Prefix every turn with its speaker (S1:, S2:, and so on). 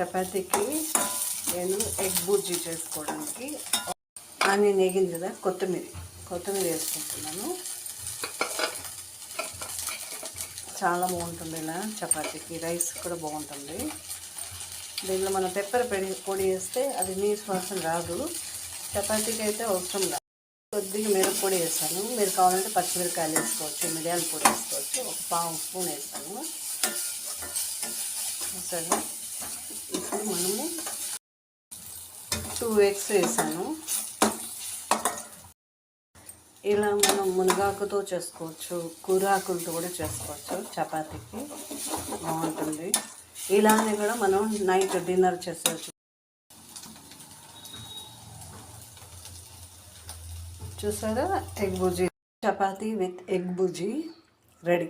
S1: చపాతీకి నేను ఎగ్ బుర్జీ చేసుకోవడానికి ఆనియన్ వేగింది కదా, కొత్తిమీర వేసుకుంటున్నాను. చాలా బాగుంటుంది ఇలా చపాతీకి, రైస్ కూడా బాగుంటుంది. దీనిలో మనం పెప్పర్ పొడి వేస్తే అది నీసు వాసన రాదు. చపాతీకి అయితే అవసరం లేదు. కొద్దిగా మిరప్పొడి వేసాను. మీరు కావాలంటే పచ్చిమిరకాయలు వేసుకోవచ్చు, మిరియాల పొడి వేసుకోవచ్చు. ఒక పావు స్పూన్ వేసాను. సరే, ఇప్పుడు మనము 2 eggs వేసాను. ఇలా మనం మునగాకుతో చేసుకోవచ్చు, కూరాకులతో కూడా చేసుకోవచ్చు. చపాతీకి బాగుంటుంది. ఇలానే కూడా మనం నైట్ డిన్నర్ చేసేవచ్చు. చూసారా, egg bhurji, chapati with egg bhurji ready.